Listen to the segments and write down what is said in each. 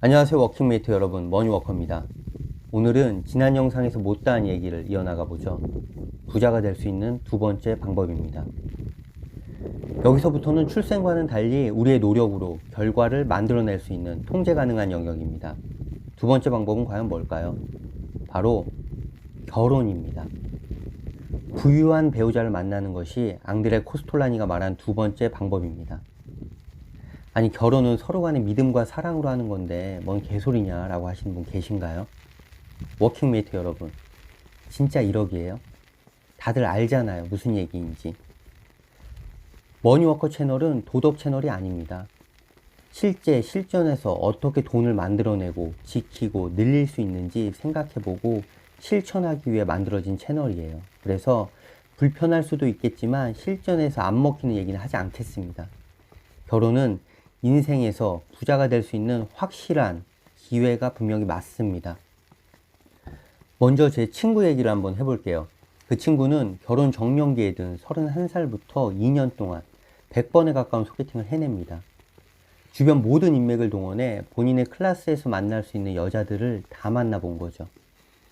안녕하세요 워킹메이트 여러분, 머니워커입니다. 오늘은 지난 영상에서 못다한 얘기를 이어나가 보죠. 부자가 될 수 있는 두 번째 방법입니다. 여기서부터는 출생과는 달리 우리의 노력으로 결과를 만들어낼 수 있는 통제 가능한 영역입니다. 두 번째 방법은 과연 뭘까요? 바로 결혼입니다. 부유한 배우자를 만나는 것이 앙드레 코스톨라니가 말한 두 번째 방법입니다. 아니, 결혼은 서로 간의 믿음과 사랑으로 하는 건데 뭔 개소리냐 라고 하시는 분 계신가요? 워킹메이트 여러분, 진짜 1억이에요? 다들 알잖아요, 무슨 얘기인지. 머니워커 채널은 도덕 채널이 아닙니다. 실제 실전에서 어떻게 돈을 만들어내고 지키고 늘릴 수 있는지 생각해보고 실천하기 위해 만들어진 채널이에요. 그래서 불편할 수도 있겠지만 실전에서 안 먹히는 얘기는 하지 않겠습니다. 결혼은 인생에서 부자가 될 수 있는 확실한 기회가 분명히 맞습니다. 먼저 제 친구 얘기를 한번 해볼게요. 그 친구는 결혼 정년기에 든 31살부터 2년 동안 100번에 가까운 소개팅을 해냅니다. 주변 모든 인맥을 동원해 본인의 클래스에서 만날 수 있는 여자들을 다 만나본 거죠.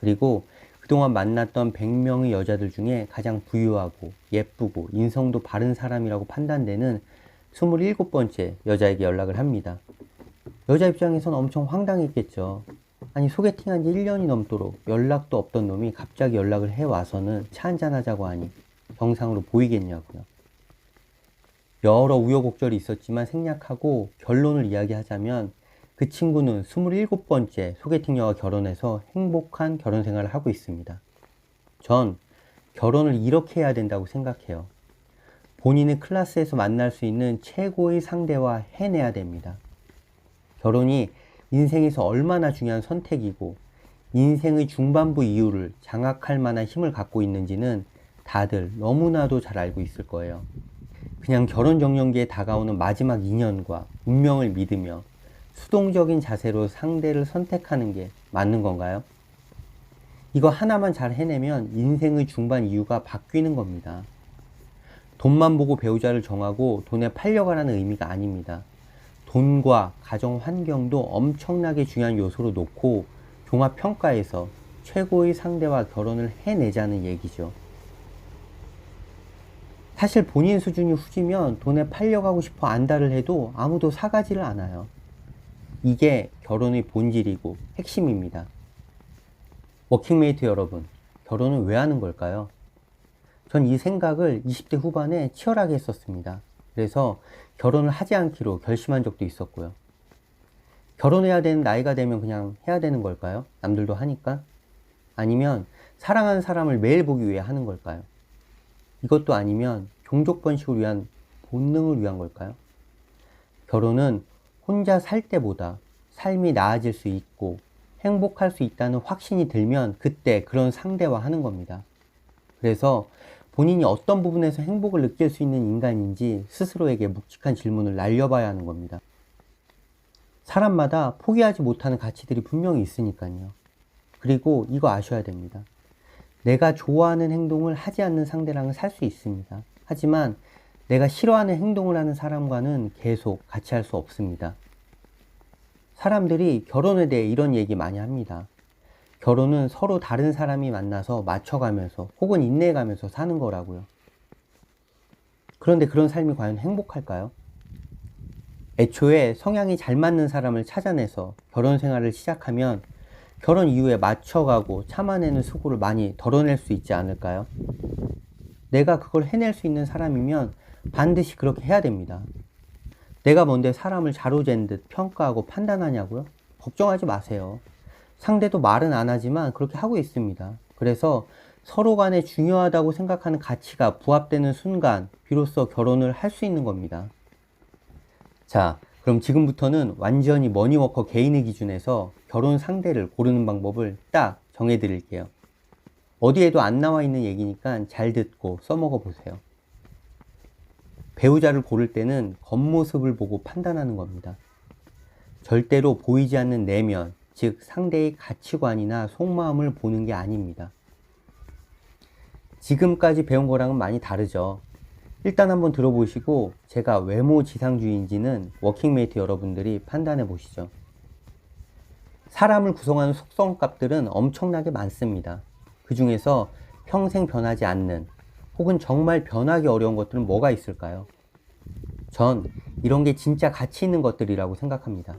그리고 그동안 만났던 100명의 여자들 중에 가장 부유하고 예쁘고 인성도 바른 사람이라고 판단되는 27번째 여자에게 연락을 합니다. 여자 입장에선 엄청 황당했겠죠. 아니, 소개팅한 지 1년이 넘도록 연락도 없던 놈이 갑자기 연락을 해와서는 차 한잔 하자고 하니 정상으로 보이겠냐고요. 여러 우여곡절이 있었지만 생략하고 결론을 이야기하자면 그 친구는 27번째 소개팅녀와 결혼해서 행복한 결혼 생활을 하고 있습니다. 전 결혼을 이렇게 해야 된다고 생각해요. 본인의 클래스에서 만날 수 있는 최고의 상대와 해내야 됩니다. 결혼이 인생에서 얼마나 중요한 선택이고 인생의 중반부 이후를 장악할 만한 힘을 갖고 있는지는 다들 너무나도 잘 알고 있을 거예요. 그냥 결혼 정년기에 다가오는 마지막 2년과 운명을 믿으며 수동적인 자세로 상대를 선택하는 게 맞는 건가요? 이거 하나만 잘 해내면 인생의 중반 이유가 바뀌는 겁니다. 돈만 보고 배우자를 정하고 돈에 팔려가라는 의미가 아닙니다. 돈과 가정 환경도 엄청나게 중요한 요소로 놓고 종합평가에서 최고의 상대와 결혼을 해내자는 얘기죠. 사실 본인 수준이 후지면 돈에 팔려가고 싶어 안달을 해도 아무도 사가지를 않아요. 이게 결혼의 본질이고 핵심입니다. 워킹메이트 여러분, 결혼은 왜 하는 걸까요? 전 이 생각을 20대 후반에 치열하게 했었습니다. 그래서 결혼을 하지 않기로 결심한 적도 있었고요. 결혼해야 되는 나이가 되면 그냥 해야 되는 걸까요? 남들도 하니까? 아니면 사랑하는 사람을 매일 보기 위해 하는 걸까요? 이것도 아니면 종족 번식을 위한 본능을 위한 걸까요? 결혼은 혼자 살 때보다 삶이 나아질 수 있고 행복할 수 있다는 확신이 들면 그때 그런 상대와 하는 겁니다. 그래서 본인이 어떤 부분에서 행복을 느낄 수 있는 인간인지 스스로에게 묵직한 질문을 날려봐야 하는 겁니다. 사람마다 포기하지 못하는 가치들이 분명히 있으니까요. 그리고 이거 아셔야 됩니다. 내가 좋아하는 행동을 하지 않는 상대랑은 살 수 있습니다. 하지만 내가 싫어하는 행동을 하는 사람과는 계속 같이 할 수 없습니다. 사람들이 결혼에 대해 이런 얘기 많이 합니다. 결혼은 서로 다른 사람이 만나서 맞춰가면서 혹은 인내해가면서 사는 거라고요. 그런데 그런 삶이 과연 행복할까요? 애초에 성향이 잘 맞는 사람을 찾아내서 결혼 생활을 시작하면 결혼 이후에 맞춰가고 참아내는 수고를 많이 덜어낼 수 있지 않을까요? 내가 그걸 해낼 수 있는 사람이면 반드시 그렇게 해야 됩니다. 내가 뭔데 사람을 자로잰 듯 평가하고 판단하냐고요? 걱정하지 마세요. 상대도 말은 안 하지만 그렇게 하고 있습니다. 그래서 서로 간에 중요하다고 생각하는 가치가 부합되는 순간 비로소 결혼을 할 수 있는 겁니다. 자, 그럼 지금부터는 완전히 머니워커 개인의 기준에서 결혼 상대를 고르는 방법을 딱 정해드릴게요. 어디에도 안 나와 있는 얘기니까 잘 듣고 써먹어 보세요. 배우자를 고를 때는 겉모습을 보고 판단하는 겁니다. 절대로 보이지 않는 내면, 즉 상대의 가치관이나 속마음을 보는 게 아닙니다. 지금까지 배운 거랑은 많이 다르죠. 일단 한번 들어보시고 제가 외모 지상주의인지는 워킹메이트 여러분들이 판단해 보시죠. 사람을 구성하는 속성값들은 엄청나게 많습니다. 그 중에서 평생 변하지 않는 혹은 정말 변하기 어려운 것들은 뭐가 있을까요? 전 이런 게 진짜 가치 있는 것들이라고 생각합니다.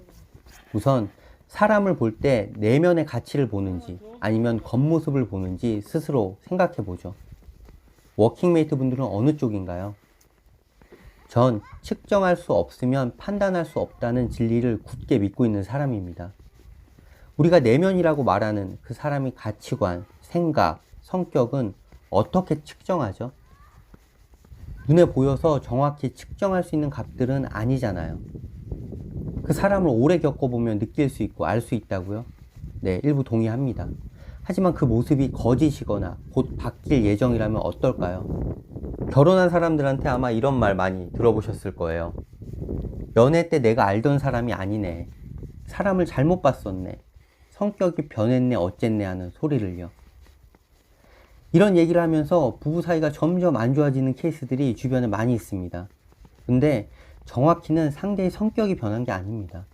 우선 사람을 볼 때 내면의 가치를 보는지 아니면 겉모습을 보는지 스스로 생각해 보죠. 워킹메이트 분들은 어느 쪽인가요? 전 측정할 수 없으면 판단할 수 없다는 진리를 굳게 믿고 있는 사람입니다. 우리가 내면이라고 말하는 그 사람의 가치관, 생각, 성격은 어떻게 측정하죠? 눈에 보여서 정확히 측정할 수 있는 값들은 아니잖아요. 그 사람을 오래 겪어보면 느낄 수 있고 알 수 있다고요? 네, 일부 동의합니다. 하지만 그 모습이 거짓이거나 곧 바뀔 예정이라면 어떨까요? 결혼한 사람들한테 아마 이런 말 많이 들어보셨을 거예요. 연애 때 내가 알던 사람이 아니네. 사람을 잘못 봤었네. 성격이 변했네 어쨌네 하는 소리를요. 이런 얘기를 하면서 부부 사이가 점점 안 좋아지는 케이스들이 주변에 많이 있습니다. 근데 정확히는 상대의 성격이 변한 게 아닙니다.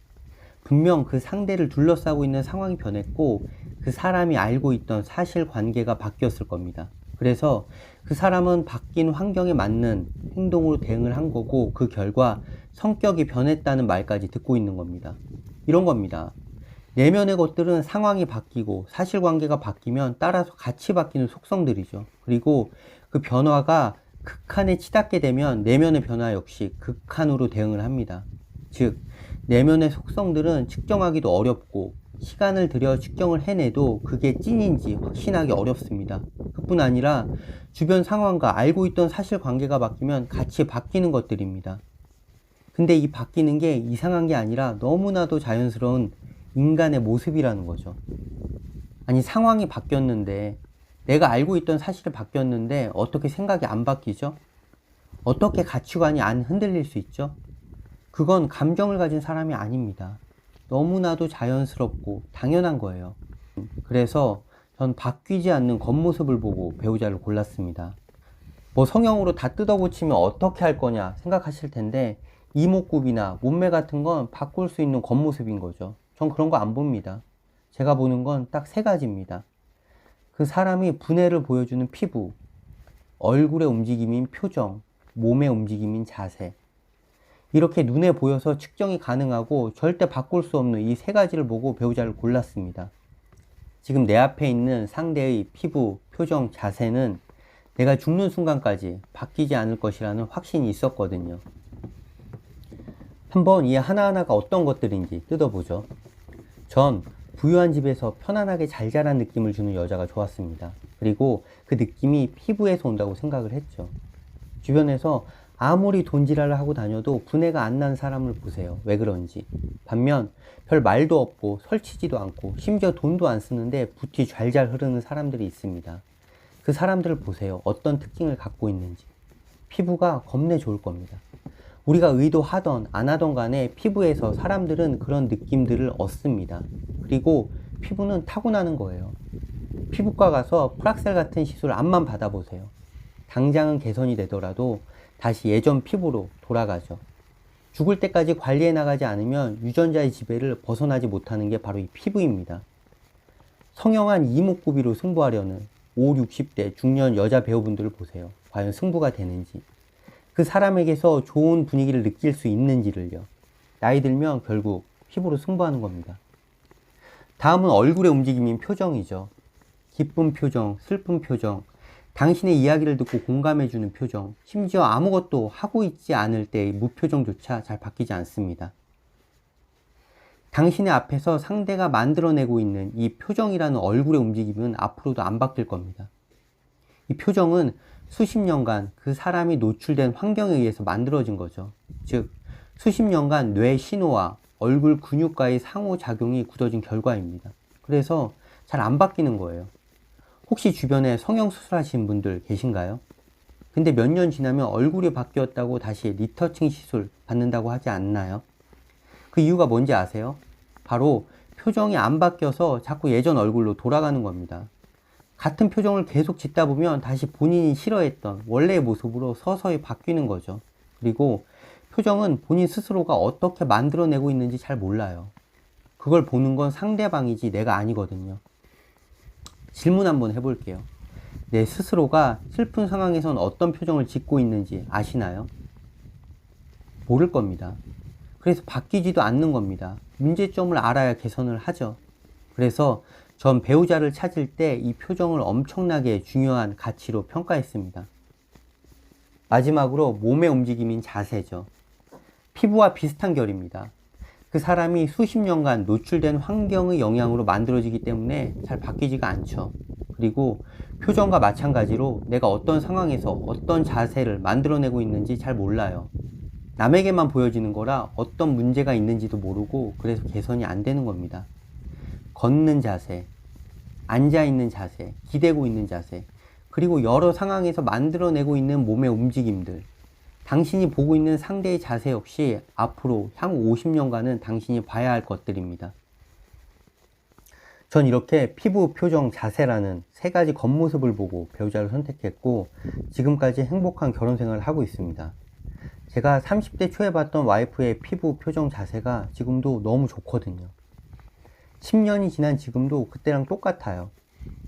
분명 그 상대를 둘러싸고 있는 상황이 변했고 그 사람이 알고 있던 사실관계가 바뀌었을 겁니다. 그래서 그 사람은 바뀐 환경에 맞는 행동으로 대응을 한 거고 그 결과 성격이 변했다는 말까지 듣고 있는 겁니다. 이런 겁니다. 내면의 것들은 상황이 바뀌고 사실관계가 바뀌면 따라서 같이 바뀌는 속성들이죠. 그리고 그 변화가 극한에 치닫게 되면 내면의 변화 역시 극한으로 대응을 합니다. 즉 내면의 속성들은 측정하기도 어렵고 시간을 들여 측정을 해내도 그게 찐인지 확신하기 어렵습니다. 그뿐 아니라 주변 상황과 알고 있던 사실관계가 바뀌면 같이 바뀌는 것들입니다. 근데 이 바뀌는 게 이상한 게 아니라 너무나도 자연스러운 인간의 모습이라는 거죠. 아니 상황이 바뀌었는데 내가 알고 있던 사실이 바뀌었는데 어떻게 생각이 안 바뀌죠? 어떻게 가치관이 안 흔들릴 수 있죠? 그건 감정을 가진 사람이 아닙니다. 너무나도 자연스럽고 당연한 거예요. 그래서 전 바뀌지 않는 겉모습을 보고 배우자를 골랐습니다. 뭐 성형으로 다 뜯어고치면 어떻게 할 거냐 생각하실 텐데 이목구비나 몸매 같은 건 바꿀 수 있는 겉모습인 거죠. 전 그런 거 안 봅니다. 제가 보는 건 딱 세 가지입니다. 그 사람이 분해를 보여주는 피부, 얼굴의 움직임인 표정, 몸의 움직임인 자세. 이렇게 눈에 보여서 측정이 가능하고 절대 바꿀 수 없는 이 세 가지를 보고 배우자를 골랐습니다. 지금 내 앞에 있는 상대의 피부, 표정, 자세는 내가 죽는 순간까지 바뀌지 않을 것이라는 확신이 있었거든요. 한번 이 하나하나가 어떤 것들인지 뜯어보죠. 전 부유한 집에서 편안하게 잘 자란 느낌을 주는 여자가 좋았습니다. 그리고 그 느낌이 피부에서 온다고 생각을 했죠. 주변에서 아무리 돈지랄을 하고 다녀도 분해가 안 난 사람을 보세요. 왜 그런지. 반면 별 말도 없고 설치지도 않고 심지어 돈도 안 쓰는데 붓이 좔좔 흐르는 사람들이 있습니다. 그 사람들을 보세요. 어떤 특징을 갖고 있는지. 피부가 겁내 좋을 겁니다. 우리가 의도하던 안 하던 간에 피부에서 사람들은 그런 느낌들을 얻습니다. 그리고 피부는 타고나는 거예요. 피부과 가서 프락셀 같은 시술 암만 받아보세요. 당장은 개선이 되더라도 다시 예전 피부로 돌아가죠. 죽을 때까지 관리해 나가지 않으면 유전자의 지배를 벗어나지 못하는 게 바로 이 피부입니다. 성형한 이목구비로 승부하려는 5, 60대 중년 여자 배우분들을 보세요. 과연 승부가 되는지. 그 사람에게서 좋은 분위기를 느낄 수 있는지를요. 나이 들면 결국 피부로 승부하는 겁니다. 다음은 얼굴의 움직임인 표정이죠. 기쁜 표정, 슬픈 표정, 당신의 이야기를 듣고 공감해주는 표정, 심지어 아무것도 하고 있지 않을 때의 무표정조차 잘 바뀌지 않습니다. 당신의 앞에서 상대가 만들어내고 있는 이 표정이라는 얼굴의 움직임은 앞으로도 안 바뀔 겁니다. 이 표정은 수십 년간 그 사람이 노출된 환경에 의해서 만들어진 거죠. 즉, 수십 년간 뇌 신호와 얼굴 근육과의 상호작용이 굳어진 결과입니다. 그래서 잘 안 바뀌는 거예요. 혹시 주변에 성형수술하신 분들 계신가요? 근데 몇 년 지나면 얼굴이 바뀌었다고 다시 리터칭 시술 받는다고 하지 않나요? 그 이유가 뭔지 아세요? 바로 표정이 안 바뀌어서 자꾸 예전 얼굴로 돌아가는 겁니다. 같은 표정을 계속 짓다 보면 다시 본인이 싫어했던 원래의 모습으로 서서히 바뀌는 거죠. 그리고 표정은 본인 스스로가 어떻게 만들어내고 있는지 잘 몰라요. 그걸 보는 건 상대방이지 내가 아니거든요. 질문 한번 해볼게요. 내 스스로가 슬픈 상황에선 어떤 표정을 짓고 있는지 아시나요? 모를 겁니다. 그래서 바뀌지도 않는 겁니다. 문제점을 알아야 개선을 하죠. 그래서 전 배우자를 찾을 때 이 표정을 엄청나게 중요한 가치로 평가했습니다. 마지막으로 몸의 움직임인 자세죠. 피부와 비슷한 결입니다. 그 사람이 수십 년간 노출된 환경의 영향으로 만들어지기 때문에 잘 바뀌지가 않죠. 그리고 표정과 마찬가지로 내가 어떤 상황에서 어떤 자세를 만들어내고 있는지 잘 몰라요. 남에게만 보여지는 거라 어떤 문제가 있는지도 모르고 그래서 개선이 안 되는 겁니다. 걷는 자세, 앉아있는 자세, 기대고 있는 자세, 그리고 여러 상황에서 만들어내고 있는 몸의 움직임들, 당신이 보고 있는 상대의 자세 역시 앞으로 향후 50년간은 당신이 봐야 할 것들입니다. 전 이렇게 피부, 표정, 자세라는 세 가지 겉모습을 보고 배우자를 선택했고 지금까지 행복한 결혼 생활을 하고 있습니다. 제가 30대 초에 봤던 와이프의 피부, 표정, 자세가 지금도 너무 좋거든요. 10년이 지난 지금도 그때랑 똑같아요.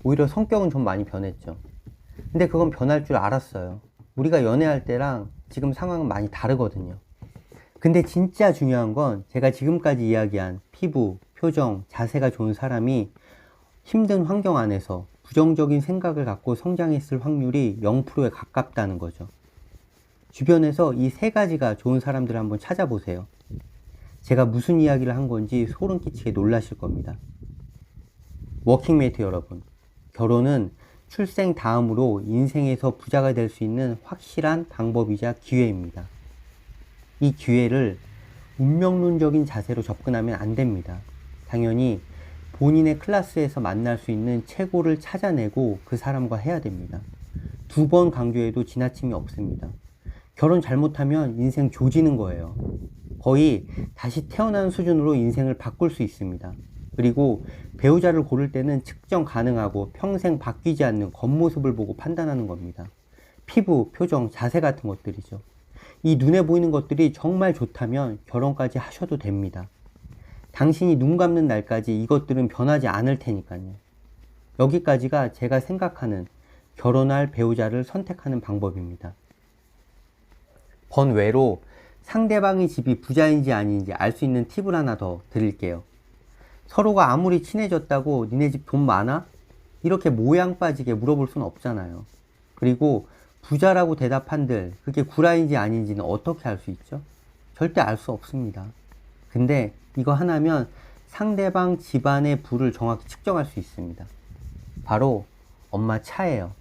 오히려 성격은 좀 많이 변했죠. 근데 그건 변할 줄 알았어요. 우리가 연애할 때랑 지금 상황은 많이 다르거든요. 근데 진짜 중요한 건 제가 지금까지 이야기한 피부, 표정, 자세가 좋은 사람이 힘든 환경 안에서 부정적인 생각을 갖고 성장했을 확률이 0%에 가깝다는 거죠. 주변에서 이 세 가지가 좋은 사람들을 한번 찾아보세요. 제가 무슨 이야기를 한 건지 소름 끼치게 놀라실 겁니다. 워킹메이트 여러분, 결혼은 출생 다음으로 인생에서 부자가 될 수 있는 확실한 방법이자 기회입니다. 이 기회를 운명론적인 자세로 접근하면 안 됩니다. 당연히 본인의 클래스에서 만날 수 있는 최고를 찾아내고 그 사람과 해야 됩니다. 2번 강조해도 지나침이 없습니다. 결혼 잘못하면 인생 조지는 거예요. 거의 다시 태어난 수준으로 인생을 바꿀 수 있습니다. 그리고 배우자를 고를 때는 측정 가능하고 평생 바뀌지 않는 겉모습을 보고 판단하는 겁니다. 피부, 표정, 자세 같은 것들이죠. 이 눈에 보이는 것들이 정말 좋다면 결혼까지 하셔도 됩니다. 당신이 눈 감는 날까지 이것들은 변하지 않을 테니까요. 여기까지가 제가 생각하는 결혼할 배우자를 선택하는 방법입니다. 번외로 상대방의 집이 부자인지 아닌지 알 수 있는 팁을 하나 더 드릴게요. 서로가 아무리 친해졌다고 니네 집 돈 많아? 이렇게 모양 빠지게 물어볼 수는 없잖아요. 그리고 부자라고 대답한들 그게 구라인지 아닌지는 어떻게 알 수 있죠? 절대 알 수 없습니다. 근데 이거 하나면 상대방 집안의 부를 정확히 측정할 수 있습니다. 바로 엄마 차예요.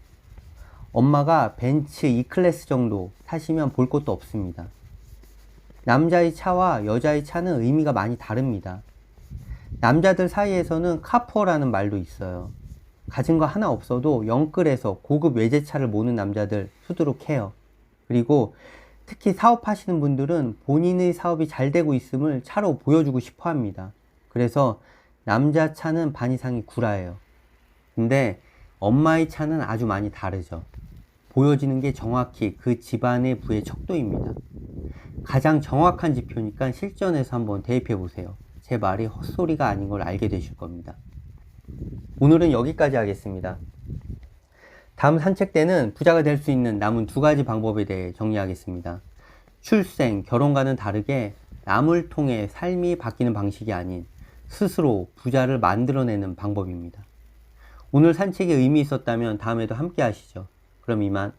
엄마가 벤츠 E클래스 정도 타시면 볼 것도 없습니다. 남자의 차와 여자의 차는 의미가 많이 다릅니다. 남자들 사이에서는 카푸어라는 말도 있어요. 가진 거 하나 없어도 영끌에서 고급 외제차를 모는 남자들 수두룩해요. 그리고 특히 사업하시는 분들은 본인의 사업이 잘 되고 있음을 차로 보여주고 싶어 합니다. 그래서 남자 차는 반 이상이 구라예요. 근데 엄마의 차는 아주 많이 다르죠. 보여지는 게 정확히 그 집안의 부의 척도입니다. 가장 정확한 지표니까 실전에서 한번 대입해 보세요. 제 말이 헛소리가 아닌 걸 알게 되실 겁니다. 오늘은 여기까지 하겠습니다. 다음 산책 때는 부자가 될 수 있는 남은 2가지 방법에 대해 정리하겠습니다. 출생, 결혼과는 다르게 남을 통해 삶이 바뀌는 방식이 아닌 스스로 부자를 만들어내는 방법입니다. 오늘 산책이 의미 있었다면 다음에도 함께 하시죠. 그럼 이만.